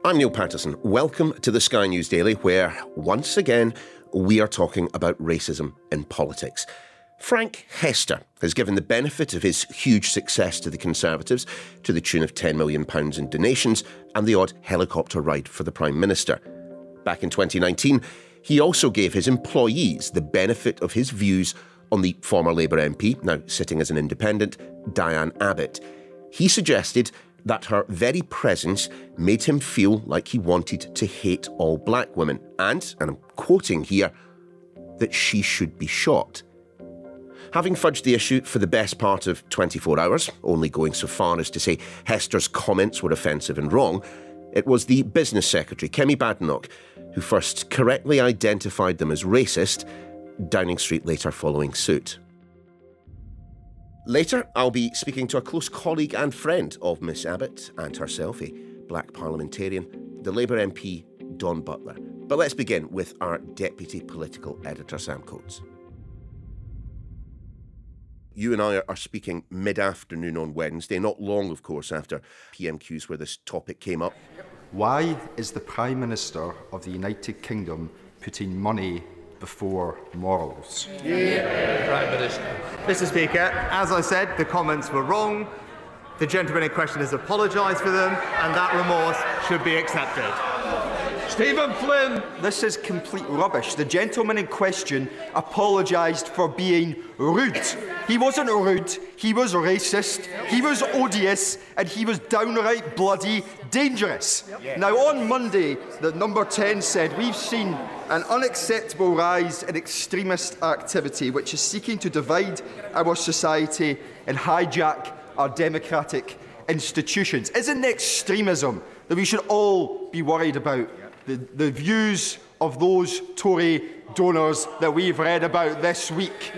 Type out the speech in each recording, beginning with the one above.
I'm Niall Paterson. Welcome to the Sky News Daily, where, once again, we are talking about racism in politics. Frank Hester has given the benefit of his huge success to the Conservatives, to the tune of £10 million in donations and the odd helicopter ride for the Prime Minister. Back in 2019, he also gave his employees the benefit of his views on the former Labour MP, now sitting as an independent, Diane Abbott. He suggested that her very presence made him feel like he wanted to hate all black women and I'm quoting here, that she should be shot. Having fudged the issue for the best part of 24 hours, only going so far as to say Hester's comments were offensive and wrong, it was the Business Secretary, Kemi Badenoch, who first correctly identified them as racist, Downing Street later following suit. Later, I'll be speaking to a close colleague and friend of Miss Abbott and herself, a black parliamentarian, the Labour MP, Don Butler. But let's begin with our Deputy Political Editor, Sam Coates. You and I are speaking mid-afternoon on Wednesday, not long, of course, after PMQs where this topic came up. Why is the Prime Minister of the United Kingdom putting money before morals? Prime Minister. Mr. Speaker, as I said, the comments were wrong. The gentleman in question has apologised for them, and that remorse should be accepted. Stephen Flynn. This is complete rubbish. The gentleman in question apologised for being rude. He wasn't rude, he was racist, he was odious, and he was downright bloody dangerous. Now, on Monday, the Number 10 said, we've seen an unacceptable rise in extremist activity which is seeking to divide our society and hijack our democratic institutions. Isn't extremism that we should all be worried about? The views of those Tory donors that we've read about this week.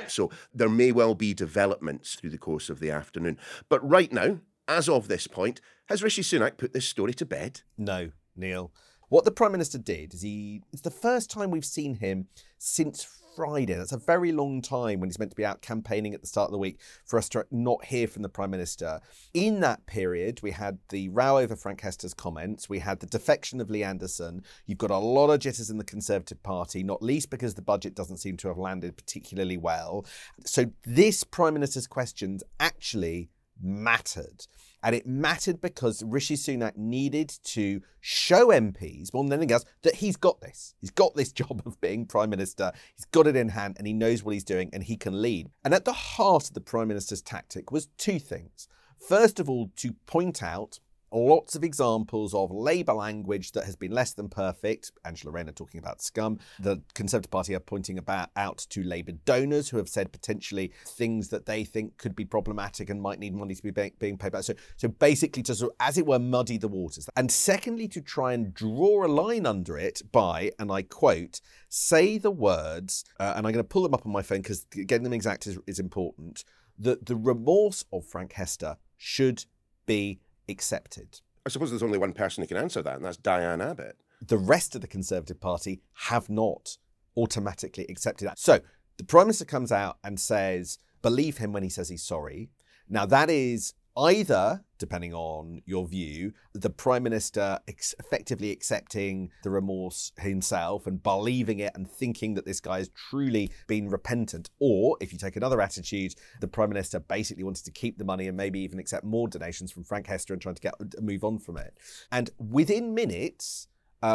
So there may well be developments through the course of the afternoon. But right now, as of this point, has Rishi Sunak put this story to bed? No, Neil. What the Prime Minister did is it's the first time we've seen him since Friday. That's a very long time when he's meant to be out campaigning at the start of the week for us to not hear from the Prime Minister. In that period, we had the row over Frank Hester's comments. We had the defection of Lee Anderson. You've got a lot of jitters in the Conservative Party, not least because the budget doesn't seem to have landed particularly well. So this Prime Minister's questions actually mattered. And it mattered because Rishi Sunak needed to show MPs, more than anything else, that he's got this. He's got this job of being Prime Minister. He's got it in hand and he knows what he's doing and he can lead. And at the heart of the Prime Minister's tactic was two things. First of all, to point out lots of examples of Labour language that has been less than perfect. Angela Rayner talking about scum. The Conservative Party are pointing out to Labour donors who have said potentially things that they think could be problematic and might need money to be being paid back. So basically to sort of, as it were, muddy the waters. And secondly, to try and draw a line under it by, and I quote, say the words, and I'm going to pull them up on my phone because getting them exact is important, that the remorse of Frank Hester should be accepted. I suppose there's only one person who can answer that, and that's Diane Abbott. The rest of the Conservative Party have not automatically accepted that. So the Prime Minister comes out and says, believe him when he says he's sorry. Now that is either, depending on your view, the Prime Minister effectively accepting the remorse himself and believing it and thinking that this guy has truly been repentant. Or, if you take another attitude, the Prime Minister basically wanted to keep the money and maybe even accept more donations from Frank Hester and trying to move on from it. And within minutes,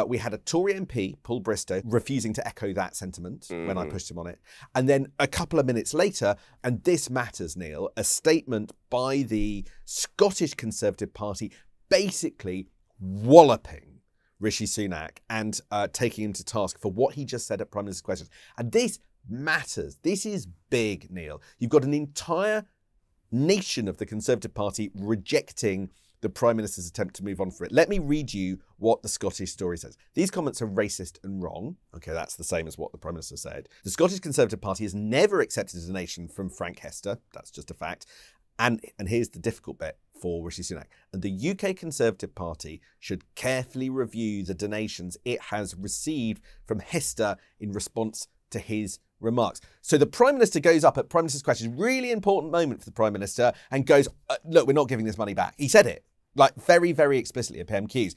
we had a Tory MP, Paul Bristow, refusing to echo that sentiment when I pushed him on it. And then a couple of minutes later, and this matters, Neil, a statement by the Scottish Conservative Party basically walloping Rishi Sunak and taking him to task for what he just said at Prime Minister's questions. And this matters. This is big, Neil. You've got an entire nation of the Conservative Party rejecting the Prime Minister's attempt to move on for it. Let me read you what the Scottish story says. These comments are racist and wrong. Okay, that's the same as what the Prime Minister said. The Scottish Conservative Party has never accepted a donation from Frank Hester. That's just a fact. And here's the difficult bit for Rishi Sunak. And the UK Conservative Party should carefully review the donations it has received from Hester in response to his remarks. So the Prime Minister goes up at Prime Minister's questions, really important moment for the Prime Minister, and goes, look, we're not giving this money back. He said it. Like very, very explicitly at PMQs.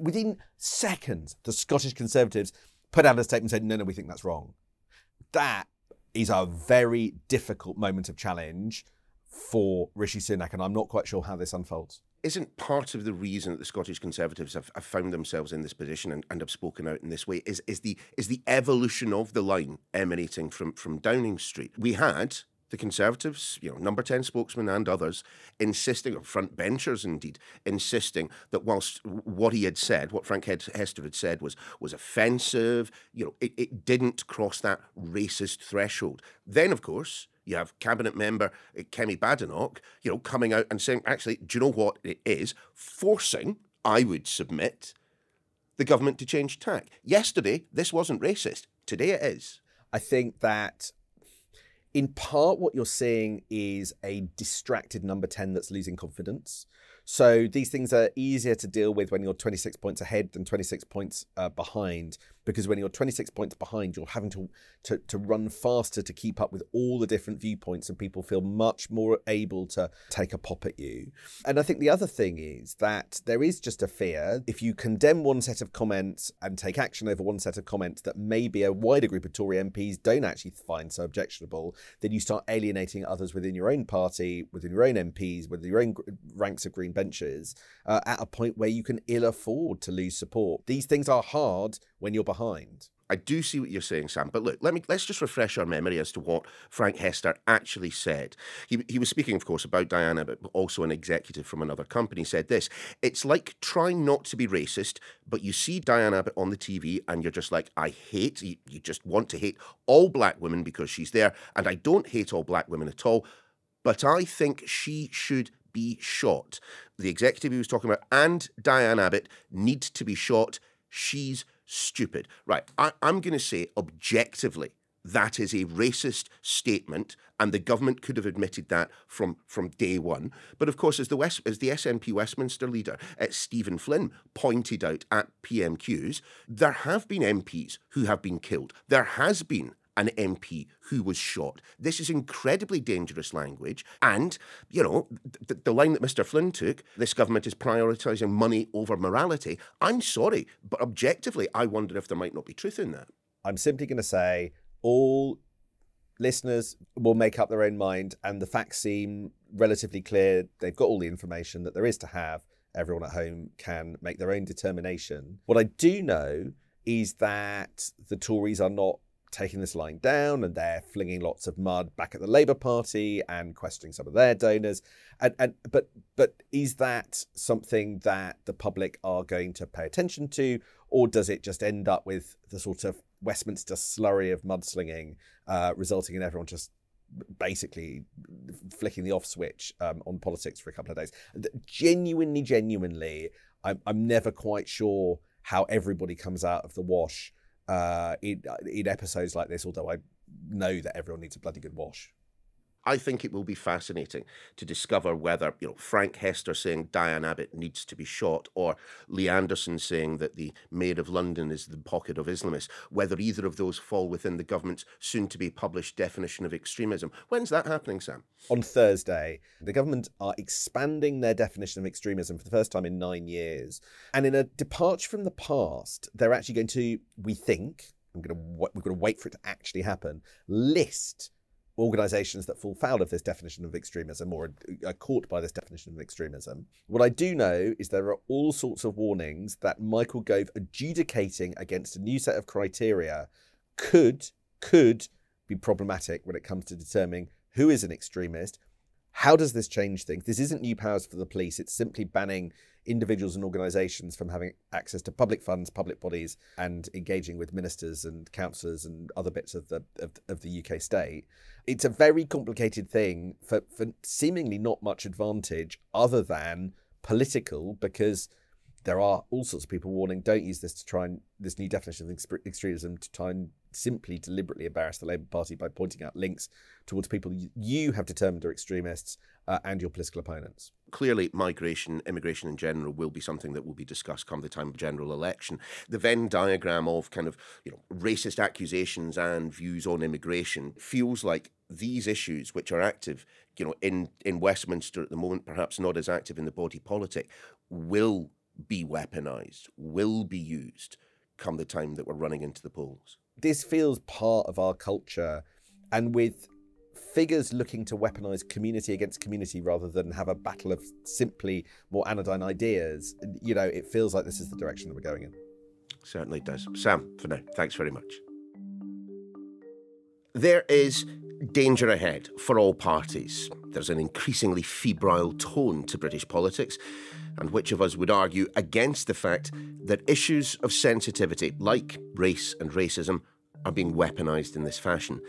Within seconds, the Scottish Conservatives put out a statement saying, no, we think that's wrong. That is a very difficult moment of challenge for Rishi Sunak, and I'm not quite sure how this unfolds. Isn't part of the reason that the Scottish Conservatives have found themselves in this position and have spoken out in this way is the evolution of the line emanating from Downing Street? We had the Conservatives, number 10 spokesman and others, insisting, or front benchers indeed, insisting that whilst what he had said, what Frank Hester had said was offensive, it didn't cross that racist threshold. Then, of course, you have cabinet member Kemi Badenoch, coming out and saying, actually, do you know what it is? Forcing, I would submit, the government to change tack. Yesterday, this wasn't racist. Today it is. I think that in part what you're seeing is a distracted number 10 that's losing confidence. So these things are easier to deal with when you're 26 points ahead than 26 points behind, because when you're 26 points behind, you're having to run faster to keep up with all the different viewpoints, and people feel much more able to take a pop at you. And I think the other thing is that there is just a fear, if you condemn one set of comments and take action over one set of comments that maybe a wider group of Tory MPs don't actually find so objectionable, then you start alienating others within your own party, within your own MPs, within your own ranks of green benches, at a point where you can ill afford to lose support. These things are hard when you're behind. I do see what you're saying, Sam, but look, let's just refresh our memory as to what Frank Hester actually said. He was speaking, of course, about Diane Abbott, but also an executive from another company said this: it's like trying not to be racist, but you see Diane Abbott on the TV and you're just like, I hate, you just want to hate all black women because she's there, and I don't hate all black women at all, but I think she should be shot. The executive he was talking about and Diane Abbott need to be shot. She's stupid. Right, I'm going to say objectively that is a racist statement, and the government could have admitted that from day one. But of course, as the SNP Westminster leader, Stephen Flynn, pointed out at PMQs, there have been MPs who have been killed. There has been an MP who was shot. This is incredibly dangerous language. And, the line that Mr Flynn took, this government is prioritising money over morality. I'm sorry, but objectively, I wonder if there might not be truth in that. I'm simply going to say all listeners will make up their own mind, and the facts seem relatively clear. They've got all the information that there is to have. Everyone at home can make their own determination. What I do know is that the Tories are not taking this line down, and they're flinging lots of mud back at the Labour Party and questioning some of their donors. But is that something that the public are going to pay attention to, or does it just end up with the sort of Westminster slurry of mudslinging, resulting in everyone just basically flicking the off switch on politics for a couple of days? Genuinely, I'm never quite sure how everybody comes out of the wash in episodes like this, although I know that everyone needs a bloody good wash. I think it will be fascinating to discover whether, Frank Hester saying Diane Abbott needs to be shot, or Lee Anderson saying that the Mayor of London is the pocket of Islamists, whether either of those fall within the government's soon-to-be published definition of extremism. When's that happening, Sam? On Thursday. The government are expanding their definition of extremism for the first time in 9 years. And in a departure from the past, they're actually going to, we think, we've got to wait for it to actually happen, list organisations that fall foul of this definition of extremism or are caught by this definition of extremism. What I do know is there are all sorts of warnings that Michael Gove adjudicating against a new set of criteria could be problematic when it comes to determining who is an extremist. How does this change things? This isn't new powers for the police. It's simply banning individuals and organisations from having access to public funds, public bodies, and engaging with ministers and councillors and other bits of the UK state. It's a very complicated thing for seemingly not much advantage other than political, because there are all sorts of people warning, don't use this to try and this new definition of extremism to try and simply deliberately embarrass the Labour Party by pointing out links towards people you have determined are extremists and your political opponents. Clearly, migration, immigration in general, will be something that will be discussed come the time of general election. The Venn diagram of kind of, racist accusations and views on immigration feels like these issues, which are active, in Westminster at the moment, perhaps not as active in the body politic, will be weaponised, will be used come the time that we're running into the polls. This feels part of our culture, and with figures looking to weaponise community against community rather than have a battle of simply more anodyne ideas, it feels like this is the direction that we're going in. Certainly does. Sam, for now, thanks very much. There is danger ahead for all parties. There's an increasingly febrile tone to British politics, and which of us would argue against the fact that issues of sensitivity, like race and racism, are being weaponised in this fashion?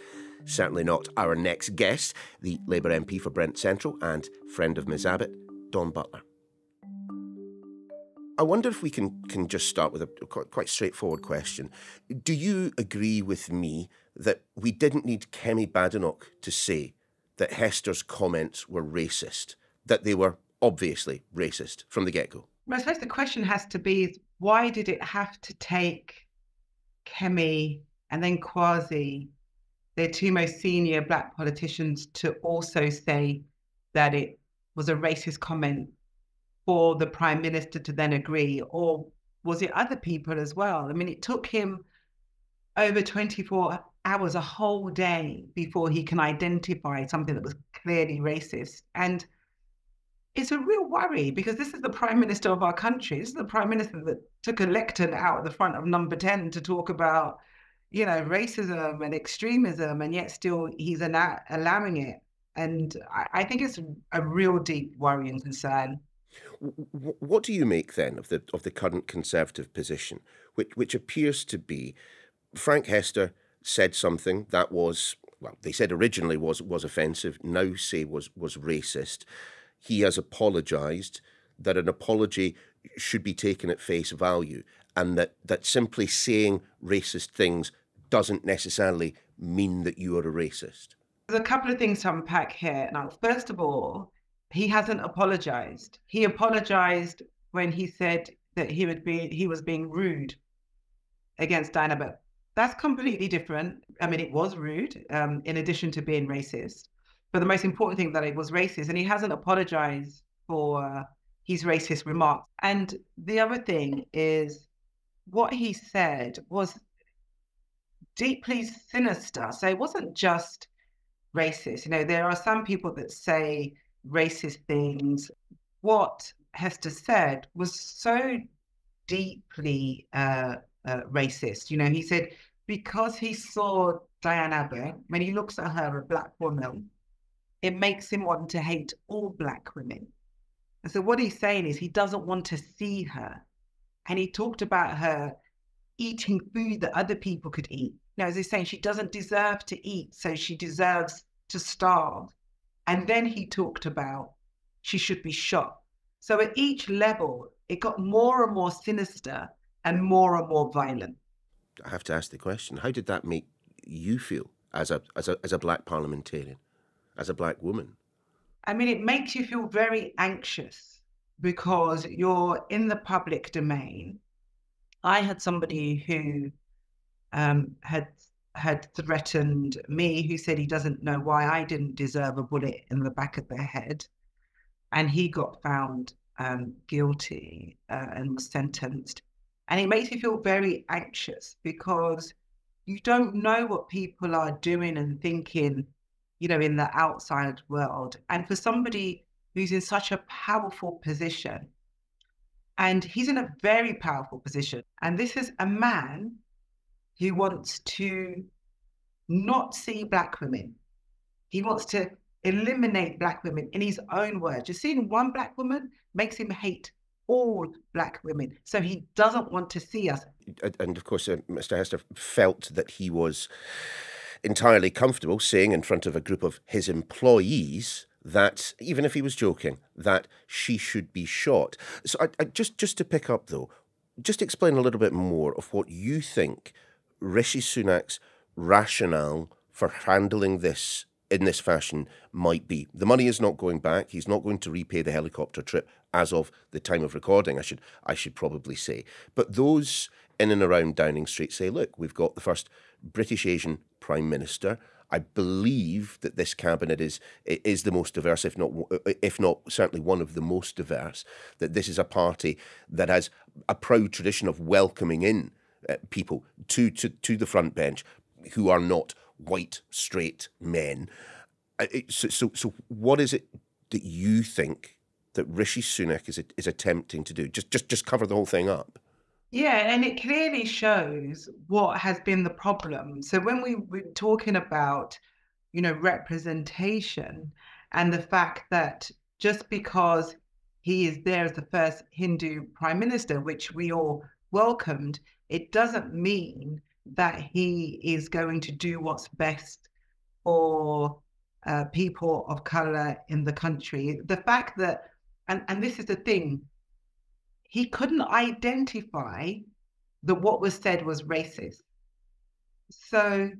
Certainly not our next guest, the Labour MP for Brent Central and friend of Ms Abbott, Dawn Butler. I wonder if we can just start with a quite straightforward question. Do you agree with me that we didn't need Kemi Badenoch to say that Hester's comments were racist, that they were obviously racist from the get-go? I suppose the question has to be, why did it have to take Kemi and then Kwasi, their two most senior black politicians, to also say that it was a racist comment for the Prime Minister to then agree? Or was it other people as well? I mean, it took him over 24 hours, a whole day, before he can identify something that was clearly racist. And it's a real worry, because this is the Prime Minister of our country. This is the Prime Minister that took a lectern out at the front of Number 10 to talk about, racism and extremism, and yet still he's allowing it. And I think it's a real deep worry and concern. What do you make then of the current Conservative position, which appears to be Frank Hester said something that was, well, they said originally was offensive, now say was racist. He has apologised, that an apology should be taken at face value, and that simply saying racist things doesn't necessarily mean that you are a racist. There's a couple of things to unpack here. Now, first of all, he hasn't apologised. He apologised when he said that he was being rude against Diane Abbott. That's completely different. I mean, it was rude, in addition to being racist. But the most important thing, that it was racist, and he hasn't apologised for his racist remarks. And the other thing is, what he said was deeply sinister. So it wasn't just racist. There are some people that say racist things. What Hester said was so deeply racist. He said, because he saw Diane Abbott, when he looks at her, a black woman, it makes him want to hate all black women. And so what he's saying is he doesn't want to see her. And he talked about her eating food that other people could eat. As he's saying, she doesn't deserve to eat, so she deserves to starve. And then he talked about she should be shot. So at each level, it got more and more sinister and more violent. I have to ask the question, how did that make you feel as a black parliamentarian, as a black woman? I mean, it makes you feel very anxious, because you're in the public domain. I had somebody who had threatened me, who said he doesn't know why I didn't deserve a bullet in the back of the head. And he got found guilty and was sentenced. And it makes you feel very anxious, because you don't know what people are doing and thinking, in the outside world. And for somebody who's in such a powerful position, and he's in a very powerful position, and this is a man who wants to not see black women. He wants to eliminate black women, in his own words. Just seeing one black woman makes him hate all black women. So he doesn't want to see us. And of course, Mr Hester felt that he was entirely comfortable saying in front of a group of his employees that, even if he was joking, that she should be shot. So I just to pick up, though, just explain a little bit more of what you think Rishi Sunak's rationale for handling this in this fashion might be. The money is not going back. He's not going to repay the helicopter trip as of the time of recording, I should probably say. But those in and around Downing Street say, look, we've got the first British Asian Prime Minister. I believe that this cabinet is the most diverse, if not certainly one of the most diverse, that this is a party that has a proud tradition of welcoming in people to the front bench who are not white, straight men. So what is it that you think that Rishi Sunak is attempting to do? Just cover the whole thing up. Yeah, and it clearly shows what has been the problem. So when we're talking about, representation and the fact that just because he is there as the first Hindu prime minister, which we all welcomed, it doesn't mean that he is going to do what's best for people of color in the country. The fact that, and this is the thing, he couldn't identify that what was said was racist. So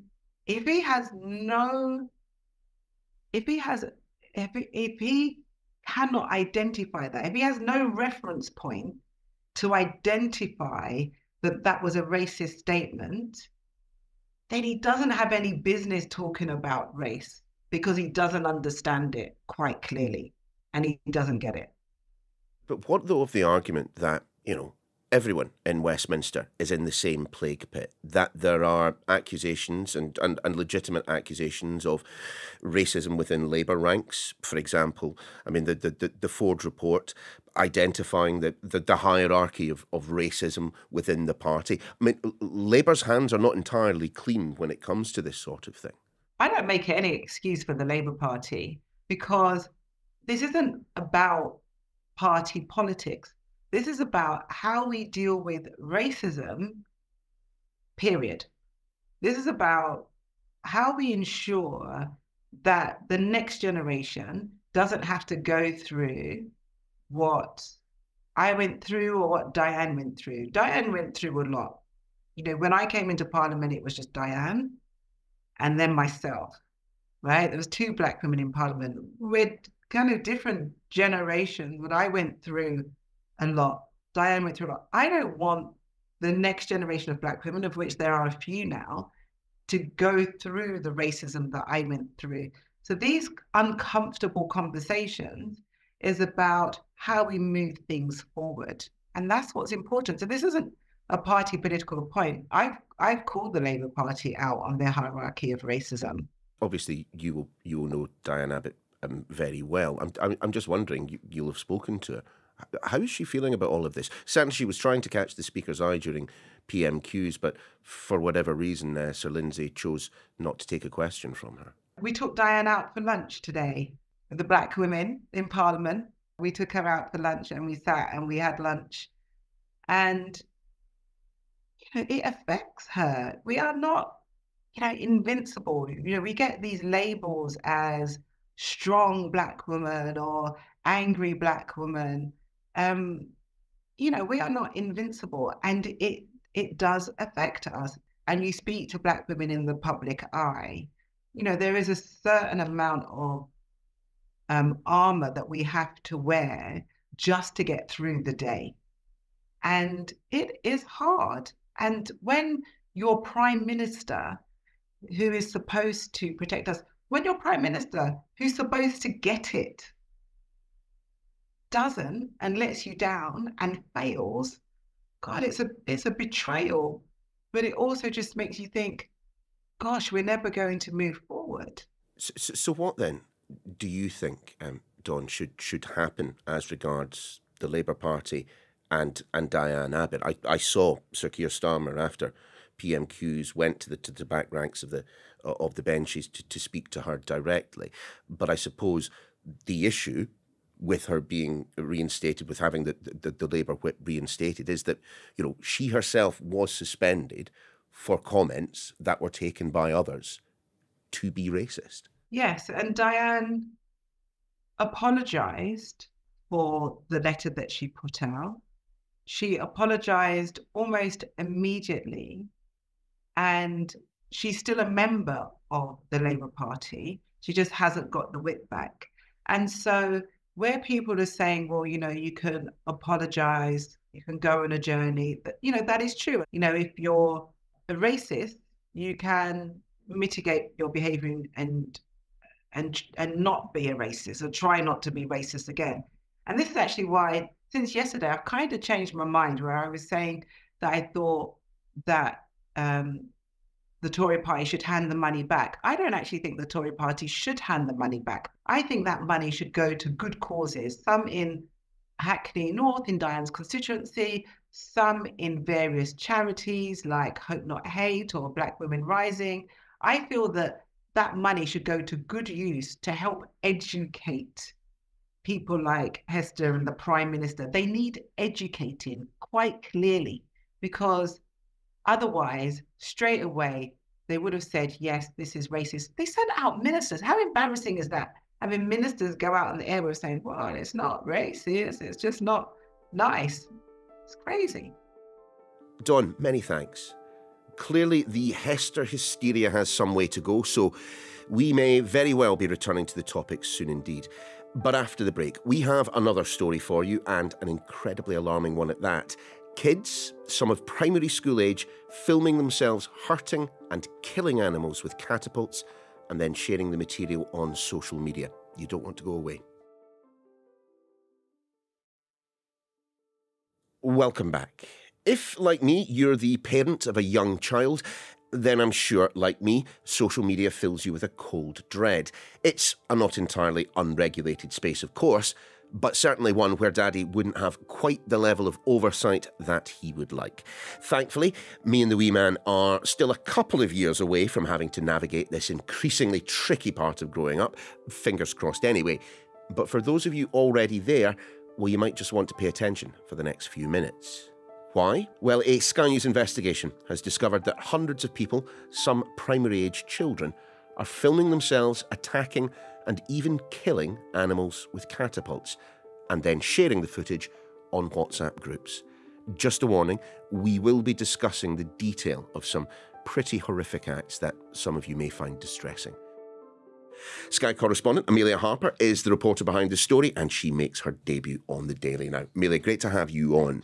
if he cannot identify that, if he has no reference point to identify that that was a racist statement, then he doesn't have any business talking about race, because he doesn't understand it quite clearly and he doesn't get it. But what though of the argument that, everyone in Westminster is in the same plague pit, that there are accusations and legitimate accusations of racism within Labour ranks, for example? I mean, the Ford report identifying the hierarchy of racism within the party. I mean, Labour's hands are not entirely clean when it comes to this sort of thing. I don't make it any excuse for the Labour Party, because this isn't about party politics. This is about how we deal with racism, period. This is about how we ensure that the next generation doesn't have to go through what I went through or what Diane went through. Diane went through a lot. When I came into Parliament, it was just Diane and then myself, right? There was 2 Black women in Parliament. We're kind of different generations, but I went through a lot. Diane went through a lot. I don't want the next generation of Black women, of which there are a few now, to go through the racism that I went through. So these uncomfortable conversations is about how we move things forward. And that's what's important. So this isn't a party political point. I've called the Labour Party out on their hierarchy of racism. Obviously, you will know Diane Abbott very well. I'm just wondering, you'll have spoken to her. How is she feeling about all of this? Certainly, she was trying to catch the Speaker's eye during PMQs, but for whatever reason, Sir Lindsay chose not to take a question from her. We took Diane out for lunch today, the Black women in Parliament. We took her out for lunch and we sat and we had lunch. And it affects her. We are not, invincible. We get these labels as strong Black woman or angry Black woman. We are not invincible, and it does affect us. And you speak to Black women in the public eye, there is a certain amount of armor that we have to wear just to get through the day. And it is hard. And when your Prime Minister, who is supposed to protect us, when your Prime Minister, who's supposed to get it, doesn't and lets you down and fails, God, it's a betrayal. But it also just makes you think, gosh, we're never going to move forward. So what then do you think, Dawn, should happen as regards the Labour Party and Diane Abbott? I saw Sir Keir Starmer after PMQs went to the back ranks of the benches to speak to her directly. But I suppose the issue with her being reinstated, with having the Labour whip reinstated, is that she herself was suspended for comments that were taken by others to be racist. Yes, and Diane apologised for the letter that she put out. She apologised almost immediately, and she's still a member of the Labour Party. She just hasn't got the whip back. And so where people are saying, well, you know, you can apologise, you can go on a journey, but, you know, that is true. You know, if you're a racist, you can mitigate your behaviour and not be a racist, or try not to be racist again. And this is actually why, since yesterday, I've kind of changed my mind, where I was saying that I thought that the Tory party should hand the money back. I don't actually think the Tory party should hand the money back. I think that money should go to good causes, some in Hackney North, in Diane's constituency, some in various charities like Hope Not Hate or Black Women Rising. I feel that that money should go to good use to help educate people like Hester and the Prime Minister. They need educating quite clearly, because otherwise, straight away, they would have said, yes, this is racist. They sent out ministers. How embarrassing is that? Having ministers go out in the air with saying, well, it's not racist, it's just not nice. It's crazy. Dawn, many thanks. Clearly, the Hester hysteria has some way to go, so we may very well be returning to the topic soon indeed. But after the break, we have another story for you, and an incredibly alarming one at that. Kids, some of primary school age, filming themselves hurting and killing animals with catapults and then sharing the material on social media. You don't want to go away. Welcome back. If, like me, you're the parent of a young child, then I'm sure, like me, social media fills you with a cold dread. It's a not entirely unregulated space, of course, but certainly one where Daddy wouldn't have quite the level of oversight that he would like. Thankfully, me and the wee man are still a couple of years away from having to navigate this increasingly tricky part of growing up. Fingers crossed anyway. But for those of you already there, well, you might just want to pay attention for the next few minutes. Why? Well, a Sky News investigation has discovered that hundreds of people, some primary-age children, are filming themselves attacking and even killing animals with catapults, and then sharing the footage on WhatsApp groups. Just a warning, we will be discussing the detail of some pretty horrific acts that some of you may find distressing. Sky correspondent Amelia Harper is the reporter behind the story, and she makes her debut on the Daily now. Amelia, great to have you on.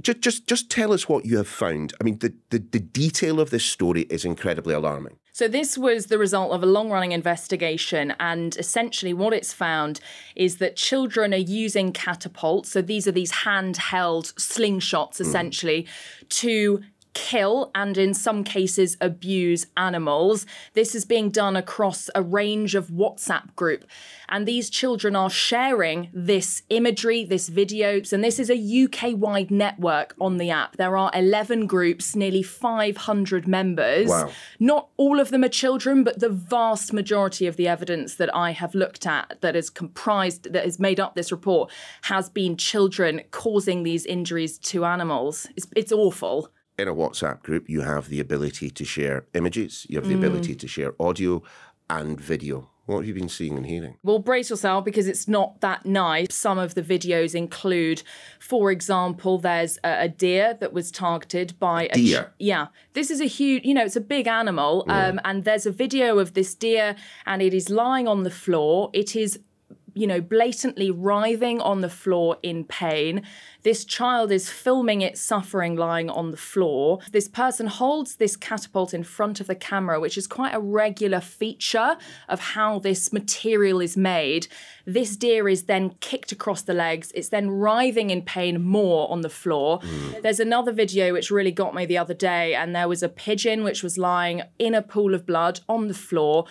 Just tell us what you have found. I mean, the detail of this story is incredibly alarming. So this was the result of a long-running investigation, and essentially what it's found is that children are using catapults, so these are these handheld slingshots essentially, to kill and in some cases abuse animals. This is being done across a range of WhatsApp group, and these children are sharing this imagery, this videos, and this is a UK-wide network on the app. There are 11 groups, nearly 500 members. Wow. Not all of them are children, but the vast majority of the evidence that I have looked at that has made up this report has been children causing these injuries to animals. It's awful. In a WhatsApp group, you have the ability to share images, you have the ability to share audio and video. What have you been seeing and hearing? Well, brace yourself, because it's not that nice. Some of the videos include, for example, there's a deer that was targeted by deer? Yeah. This is a huge, it's a big animal. And there's a video of this deer, and it is lying on the floor. It is blatantly writhing on the floor in pain. This child is filming it suffering, lying on the floor. This person holds this catapult in front of the camera, which is quite a regular feature of how this material is made. This deer is then kicked across the legs. It's then writhing in pain more on the floor. There's another video which really got me the other day, and there was a pigeon which was lying in a pool of blood on the floor.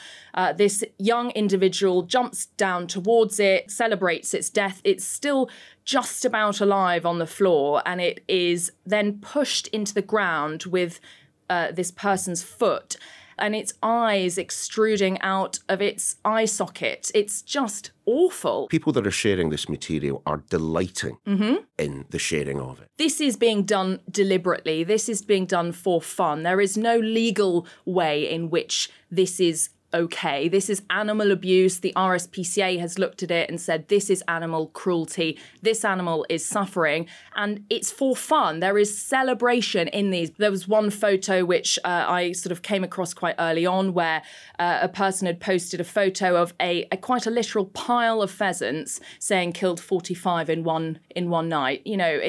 This young individual jumps down towards it, celebrates its death. It's still just about alive on the floor, and it is then pushed into the ground with this person's foot, and its eyes extruding out of its eye socket. It's just awful. People that are sharing this material are delighting in the sharing of it. This is being done deliberately. This is being done for fun. There is no legal way in which this is okay. This is animal abuse. The RSPCA has looked at it and said this is animal cruelty. This animal is suffering, and it's for fun. There is celebration in these. There was one photo which I sort of came across quite early on where a person had posted a photo of a quite a literal pile of pheasants saying killed 45 in one night. You know,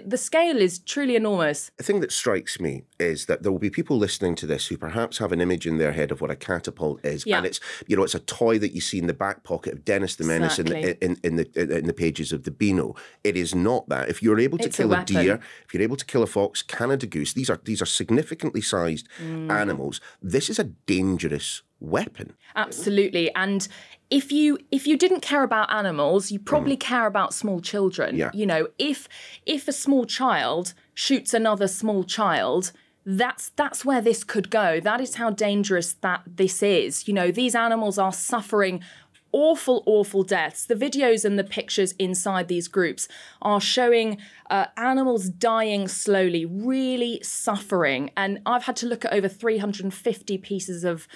the scale is truly enormous. The thing that strikes me is that there will be people listening to this who perhaps have an image in their head of what a catapult is, and it's it's a toy that you see in the back pocket of Dennis the Menace in the pages of the Beano. It is not that. If you're able to kill a deer, if you're able to kill a fox, Canada goose, these are significantly sized animals. This is a dangerous weapon. Absolutely. And if you didn't care about animals, you probably care about small children. Yeah. You know, if a small child shoots another small child, that's where this could go. That is how dangerous this is. You know, these animals are suffering awful, awful deaths. The videos and the pictures inside these groups are showing animals dying slowly, really suffering. And I've had to look at over 350 pieces of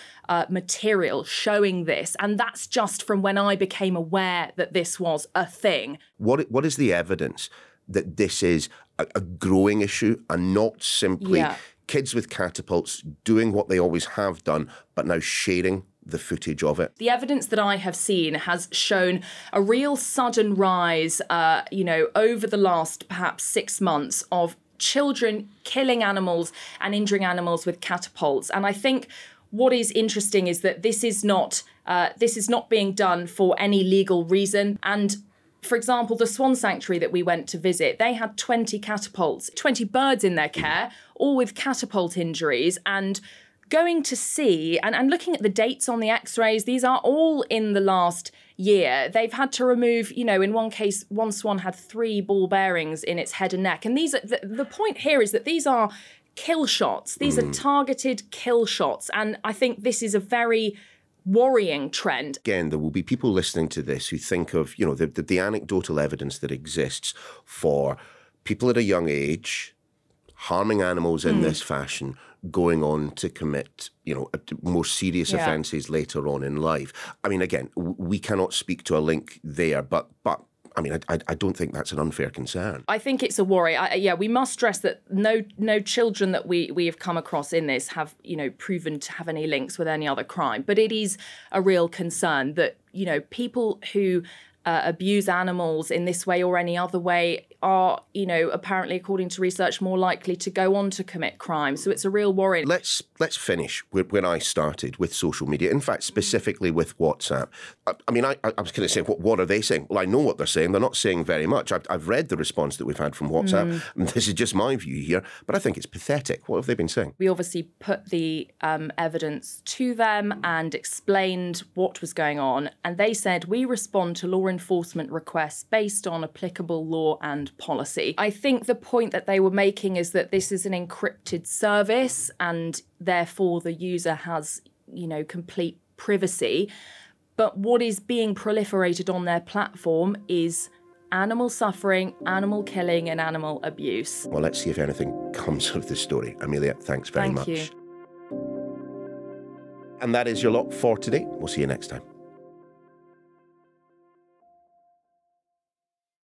material showing this. And that's just from when I became aware that this was a thing. What is the evidence that this is a growing issue and not simply kids with catapults doing what they always have done, but now sharing the footage of it? The evidence that I have seen has shown a real sudden rise, over the last perhaps 6 months of children killing animals and injuring animals with catapults. And I think what is interesting is that this is not being done for any legal reason. And for example, the Swan Sanctuary that we went to visit, they had 20 catapults, 20 birds in their care, all with catapult injuries. And going to see and looking at the dates on the x-rays, these are all in the last year. They've had to remove, in one case, one swan had 3 ball bearings in its head and neck. And these are, the point here is that these are kill shots. These are targeted kill shots. And I think this is a very worrying trend. Again, there will be people listening to this who think of, the anecdotal evidence that exists for people at a young age harming animals in this fashion, going on to commit, more serious offences later on in life. I mean, again, we cannot speak to a link there, but I mean, I don't think that's an unfair concern. I think it's a worry. We must stress that no children that we have come across in this have, proven to have any links with any other crime. But it is a real concern that, people who abuse animals in this way or any other way are, apparently, according to research, more likely to go on to commit crime. So it's a real worry. Let's finish when I started with social media. In fact, specifically with WhatsApp. I mean, I was going to say, what are they saying? Well, I know what they're saying. They're not saying very much. I've read the response that we've had from WhatsApp. And this is just my view here, but I think it's pathetic. What have they been saying? We obviously put the evidence to them and explained what was going on. And they said, we respond to law enforcement requests based on applicable law and policy. I think the point that they were making is that this is an encrypted service and therefore the user has, complete privacy. But what is being proliferated on their platform is animal suffering, animal killing and animal abuse. Well, let's see if anything comes of this story. Amelia, thanks very much. Thank you. And that is your lot for today. We'll see you next time.